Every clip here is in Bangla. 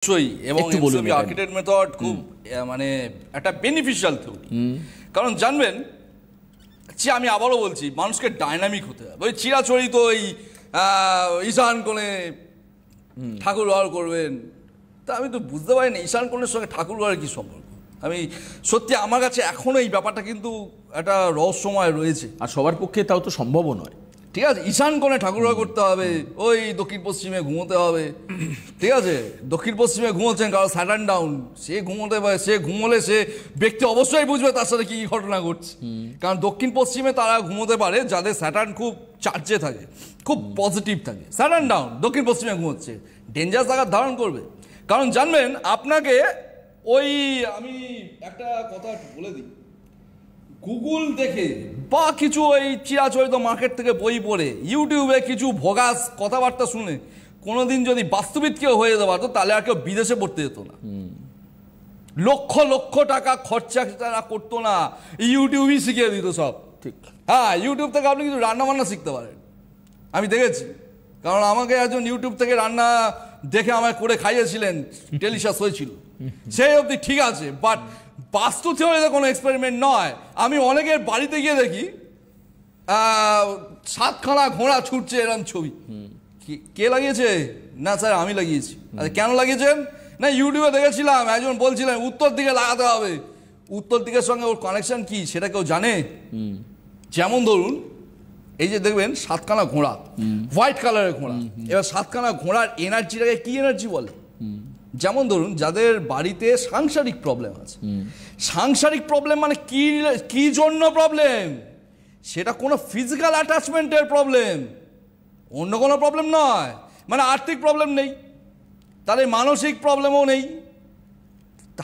অবশ্যই এবং এমসিবি আর্কিটেক্ট মেথড খুব মানে একটা বেনিফিশিয়াল থিওরি। কারণ জানবেন যে আমি আবারও বলছি, মানুষকে ডাইনামিক হতে হবে। ওই চিরাচরিত ওই ঈশান কোণে ঠাকুর ঘর করবেন, তা আমি তো বুঝতে পারি না ঈশান কোণের সঙ্গে ঠাকুর ঘরের কী সম্পর্ক। আমি সত্যি আমার কাছে এখনও এই ব্যাপারটা কিন্তু একটা রহস্যময় রয়েছে, আর সবার পক্ষে তাও তো সম্ভবও নয়। ঠিক আছে, ঈশান কোণে ঠাকুর ঘর করতে হবে, ওই দক্ষিণ পশ্চিমে ঘুমোতে হবে, ঠিক আছে। দক্ষিণ পশ্চিমে ঘুমোচ্ছেন কারো স্যাটার্ন ডাউন, সে ঘুমোতে পারে, সে ঘুমোলে সে ব্যক্তি অবশ্যই বুঝবে তার সাথে কী কী ঘটনা ঘটছে। কারণ দক্ষিণ পশ্চিমে তারা ঘুমোতে পারে যাদের স্যাটার্ন খুব চার্জে থাকে, খুব পজিটিভ থাকে। স্যাটার্ন ডাউন দক্ষিণ পশ্চিমে ঘুমোচ্ছে, ডেঞ্জারাস আকার ধারণ করবে। কারণ জানবেন আপনাকে ওই আমি একটা কথা বলে দিই, গুগল দেখে বা কিছু ওই চিরাচরিত মার্কেট থেকে বই পড়ে, ইউটিউবে কিছু ভোগাস কথাবার্তা শুনে কোনোদিন যদি বাস্তবিক কেউ হয়ে যেতে পারতো, তাহলে আর কেউ বিদেশে পড়তে যেত না, লক্ষ লক্ষ টাকা খরচা তারা করতো না, ইউটিউবই শিখিয়ে দিত সব। ঠিক, হ্যাঁ, ইউটিউব থেকে আপনি কিছু রান্না বান্না শিখতে পারেন, আমি দেখেছি। কারণ আমাকে একজন ইউটিউব থেকে রান্না দেখে আমায় করে খাইয়েছিলেন, টেলিশাস হয়েছিল, সেই অবধি ঠিক আছে। বাট বাস্তু থিওরিতে কোনো এক্সপেরিমেন্ট নয়। আমি অনেকের বাড়িতে গিয়ে দেখি 7খানা ঘোড়া ছুটছে, এরকম ছবি। কে লাগিয়েছে? না স্যার আমি লাগিয়েছি। আচ্ছা কেন লাগিয়েছেন? না ইউটিউবে দেখেছিলাম একজন বলছিলেন উত্তর দিকে লাগাতে হবে। উত্তর দিকের সঙ্গে ওর কানেকশন কি সেটা কেউ জানে? যেমন ধরুন এই যে দেখবেন 7খানা ঘোড়া, হোয়াইট কালারের ঘোড়া। এবার 7খানা ঘোড়ার এনার্জিটাকে কি এনার্জি বলে? যেমন ধরুন যাদের বাড়িতে সাংসারিক প্রবলেম আছে, সাংসারিক প্রবলেম মানে কি জন্য প্রবলেম? সেটা কোনো ফিজিক্যাল অ্যাটাচমেন্টের প্রবলেম, অন্য কোনো প্রবলেম নয়। মানে আর্থিক প্রবলেম নেই, তাহলে মানসিক প্রবলেমও নেই।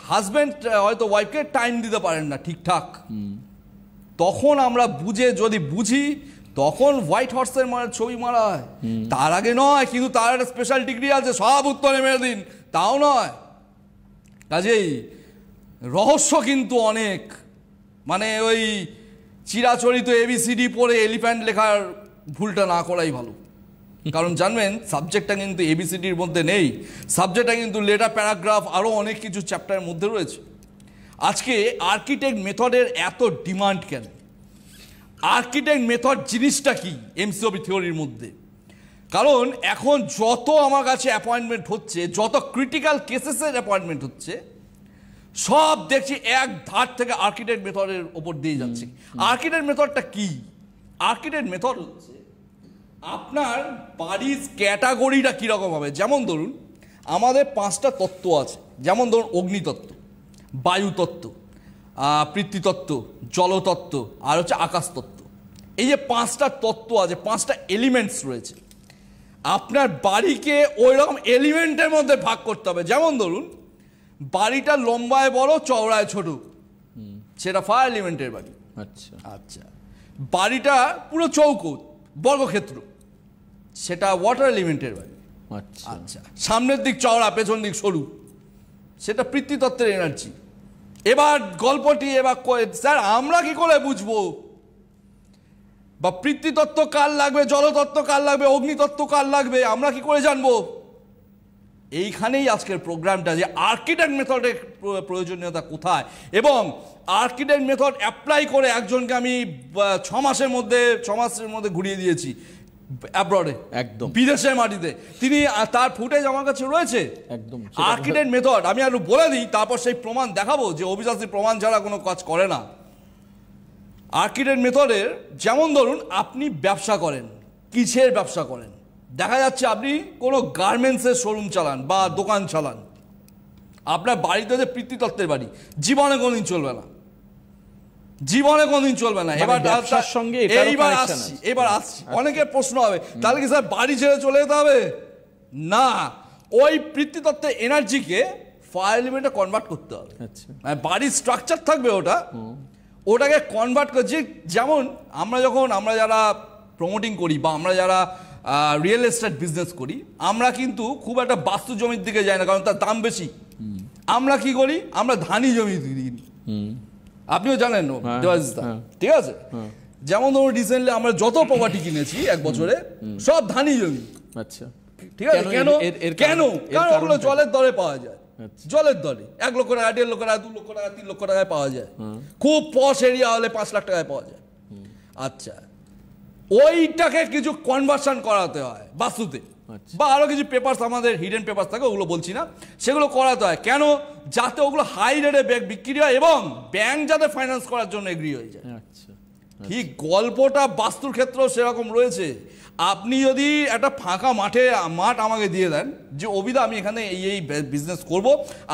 হাজব্যান্ড হয়তো ওয়াইফকে টাইম দিতে পারেন না ঠিকঠাক, তখন আমরা যদি বুঝি তখন হোয়াইট হর্সের ছবি মারা হয়। তার আগে নয়, কিন্তু তার একটা স্পেশাল ডিগ্রি আছে, সব উত্তরে মেরে দিন, তাও নয়। কাজেই রহস্য কিন্তু অনেক। মানে ওই চিরাচরিত এবিসিডি পড়ে এলিফ্যান্ট লেখার ভুলটা না করাই ভালো। কারণ জানবেন সাবজেক্টটা কিন্তু এবিসিডির মধ্যে নেই, সাবজেক্টটা কিন্তু লেটার, প্যারাগ্রাফ, আরও অনেক কিছু চ্যাপ্টারের মধ্যে রয়েছে। আজকে আর্কিটেক্ট মেথডের এত ডিমান্ড কেন? আর্কিটেক্ট মেথড জিনিসটা কি এমসিবি থিওরির মধ্যে? কারণ এখন যত আমার কাছে অ্যাপয়েন্টমেন্ট হচ্ছে, যত ক্রিটিক্যাল কেসেসের অ্যাপয়েন্টমেন্ট হচ্ছে, সব দেখছি এক ধার থেকে আর্কিটেক্ট মেথডের ওপর দিয়ে যাচ্ছে। আর্কিটেক্ট মেথডটা কি? আর্কিটেক্ট মেথড হচ্ছে আপনার বাড়ির ক্যাটাগরিটা কীরকম হবে। যেমন ধরুন আমাদের 5টা তত্ত্ব আছে, যেমন ধরুন অগ্নিতত্ত্ব, বায়ুতত্ত্ব, পৃথ্বীতত্ত্ব, জলতত্ত্ব, আর হচ্ছে আকাশতত্ত্ব। এই যে 5টা তত্ত্ব আছে, 5টা এলিমেন্টস রয়েছে, আপনার বাড়িকে ওই রকম এলিমেন্টের মধ্যে ভাগ করতে হবে। যেমন ধরুন বাড়িটা লম্বায় বড়, চওড়ায় ছোট, সেটা ফায়ার এলিমেন্টের বাড়ি। আচ্ছা আচ্ছা, বাড়িটা পুরো চৌকো, বর্গক্ষেত্র, সেটা ওয়াটার এলিমেন্টের বাড়ি। আচ্ছা আচ্ছা, সামনের দিক চওড়া, পেছন দিক সরু, সেটা পৃথ্বীতত্ত্বের এনার্জি। এবার গল্পটি স্যার আমরা কি করে বুঝবো বা পৃথ্বীতত্ত্ব কার লাগবে, জলতত্ত্ব কার লাগবে, অগ্নিতত্ত্ব কার লাগবে, আমরা কি করে জানবো? এইখানেই আজকের প্রোগ্রামটা, যে আর্কিটেক্ট মেথডের প্রয়োজনীয়তা কোথায়, এবং আর্কিটেক্ট মেথড অ্যাপ্লাই করে একজনকে আমি 6 মাসের মধ্যে ঘুরিয়ে দিয়েছি অ্যাব্রডে, একদম বিদেশের মাটিতে। তিনি তার ফুটেজ আমার কাছে রয়েছে, একদম আর্কিটেক্ট মেথড। আমি আরো বলে দিই, তারপর সেই প্রমাণ দেখাবো যে অবিশ্বাসী প্রমাণ ছাড়া কোনো কাজ করে না আর্কিটেক্ট মেথডের। যেমন ধরুন আপনি ব্যবসা করেন, কিসের ব্যবসা করেন? দেখা যাচ্ছে আপনি কোনো গার্মেন্টসের শোরুম চালান বা দোকান চালান, আপনার বাড়িতে যে পৃথ্বীতত্ত্বের বাড়ি, জীবনে কোনদিন চলবে না, জীবনে কোনদিন চলবে না। এবার ব্যবসার সঙ্গে এবার আসছি অনেকের প্রশ্ন হবে, তাহলে কি স্যার বাড়ি ছেড়ে চলে যেতে হবে? না, ওই পৃথ্বীতত্ত্বের এনার্জিকে ফায়ার এলিমেন্টে কনভার্ট করতে হবে। মানে বাড়ির স্ট্রাকচার থাকবে ওটাকে কনভার্ট করছি। যেমন আমরা যারা প্রমোটিং করি বা আমরা যারা রিয়েল এস্টেট বিজনেস করি, আমরা কিন্তু খুব একটা বাস্তু জমির দিকে যাই না, কারণ তার দাম বেশি। আমরা কি করি? আমরা ধানি জমি দিই, আপনিও জানেন, ঠিক আছে। যেমন ধরুন রিসেন্টলি আমরা যত প্রপার্টি কিনেছি এক বছরে, সব ধানি জমি। আচ্ছা, ঠিক আছে, কেন কেন কারণ ওগুলো জলের দরে পাওয়া যায়, জলের দরে 1 লক্ষ টাকা, 1.5 লক্ষ টাকা, 2 লক্ষ টাকা, 3 লক্ষ টাকায় পাওয়া যায়। খুব পশ এরিয়া হলে 5 লাখ টাকায় পাওয়া যায়। আচ্ছা, ওইটাকে কিছু কনভার্সন করাতে হয় বাস্তুতে, বা আরো কিছু পেপারস, আমাদের হিডেন পেপারস থাকে, ওগুলো বলছি না, সেগুলো করাতে হয়। কেন? যাতে ওগুলো হাই রেটে বিক্রি হয় এবং ব্যাংক যাতে ফাইন্যান্স করার জন্য এগ্রি হয়ে যায়। ঠিক গল্পটা বাস্তুর ক্ষেত্রেও সেরকম রয়েছে। আপনি যদি একটা ফাঁকা মাঠ আমাকে দিয়ে দেন যে অবিদা আমি এখানে এই বিজনেস করব,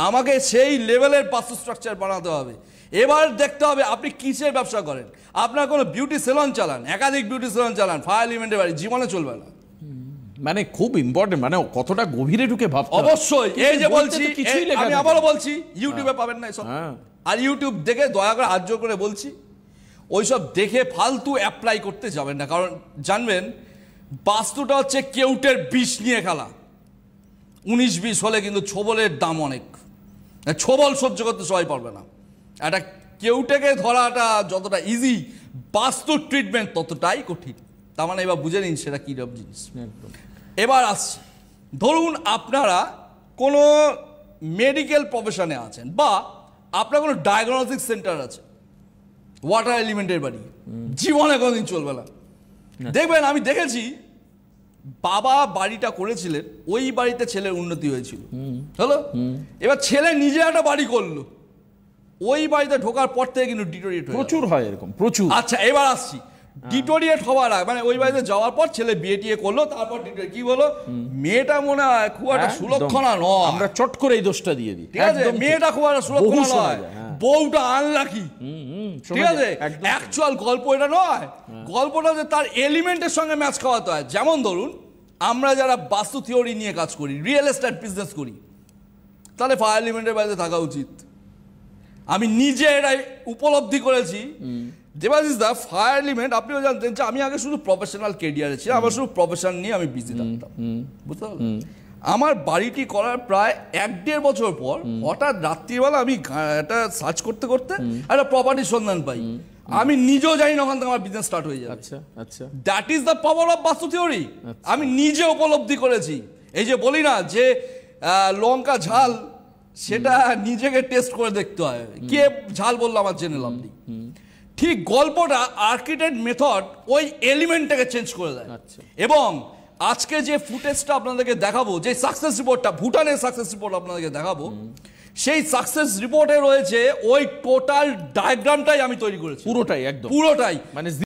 আমাকে সেই লেভেলের বাস্তু স্ট্রাকচার বানাতে হবে। এবার দেখতে হবে আপনি কিসের ব্যবসা করেন। আপনার কোনো বিউটি সেলন চালান, একাধিক বিউটি সেলন চালান, ফায়ার এলিমেন্টের বাড়ি, জীবনে চলবে না। মানে খুব ইম্পর্টেন্ট, মানে কতটা গভীরে ঢুকে ভাবতে হবে। অবশ্যই, এই যে বলছি, আমি আবারও বলছি, ইউটিউবে পাবেন না এসব। আর ইউটিউব দেখে দয়া করে হাত জোর করে বলছি, ওইসব দেখে ফালতু অ্যাপ্লাই করতে যাবেন না। কারণ জানবেন বাস্তুটা হচ্ছে কেউটের বিষ নিয়ে খেলা। 19-20 হলে কিন্তু ছোবলের দাম অনেক, ছোবল সহ্য করতে সবাই পারবে না। একটা কেউটেকে ধরাটা যতটা ইজি, বাস্তুর ট্রিটমেন্ট ততটাই কঠিন। তার মানে এবার বুঝে নিন সেটা কী রকম জিনিস। এবার আসছি, ধরুন আপনারা কোনো মেডিকেল প্রফেশনে আছেন, বা আপনার কোনো ডায়াগনস্টিক সেন্টার আছে, ওয়াটার এলিমেন্টের বাড়ি, জীবনে কোনোদিন চলবে না। দেখবেন, আমি দেখেছি বাবা বাড়িটা করেছিলেন, ওই বাড়িতে ছেলের উন্নতি হয়েছিল, হলো। এবার ছেলে নিজে একটা বাড়ি করলো, ওই বাড়িতে ঢোকার পর থেকে কিন্তু ডিটোরিয়েট প্রচুর হয় এরকম, প্রচুর। আচ্ছা, এবার আসছি ডিটোরিয়েট হওয়ার আগে, মানে ওই বাড়িতে যাওয়ার পর ছেলে বিয়ে টিয়ে করলো, তারপর কি বলো, মেয়েটা মনে হয় খুব একটা সুলক্ষণা নয়, আমরা চট করে এই দোষটা দিয়ে দিই। ঠিক আছে, মেয়েটা খুব একটা সুলক্ষণা নয়, বউটা আনলাকি, ঠিক আছে। অ্যাকচুয়াল গল্প এটা নয়, গল্পটা যে তার এলিমেন্টের সঙ্গে ম্যাচ খাওয়াতে হয়। যেমন ধরুন, আমরা যারা বাস্তু থিওরি নিয়ে কাজ করি, রিয়েল এস্টেট বিজনেস করি, তাহলে ফায়ার এলিমেন্টের বাড়িতে থাকা উচিত। আমি নিজে এটাই উপলব্ধি করেছি। দেবাশিস দা, ফায়ার এলিমেন্ট আপনিও জানতেন যে আমি আগে শুধু প্রফেশনাল কেরিয়ারে ছিলাম, আমার শুধু প্রফেশন নিয়ে আমি বিজি থাকতাম, বুঝতে পারলেন। আমার বাড়িটি করার প্রায় 1-1.5 বছর পর হঠাৎ রাত্রিবেলা আমি একটা সার্চ করতে করতে একটা প্রপার্টির সন্ধান পাই। আমি নিজেও জানি না ওখান থেকে আমার বিজনেস স্টার্ট হয়ে যাবে। আচ্ছা আচ্ছা, that is the power of বাস্তু থিওরি। আমি নিজে উপলব্ধি করেছি। এই যে বলি না যে লঙ্কা ঝাল, সেটা নিজেকে টেস্ট করে দেখতে হয়, কে ঝাল বললো আমার জেনে লাভ নেই। ঠিক গল্পটা আর্কিটেক্ট মেথড ওই এলিমেন্টটাকে চেঞ্জ করে দেয়। এবং আজকে যে ফুটেজটা আপনাদেরকে দেখাবো, যে সাকসেস রিপোর্টটা, ভুটানের সাকসেস রিপোর্ট আপনাদেরকে দেখাবো, সেই সাকসেস রিপোর্টে রয়েছে ওই টোটাল ডায়াগ্রামটাই আমি তৈরি করেছি, পুরোটাই, একদম পুরোটাই। মানে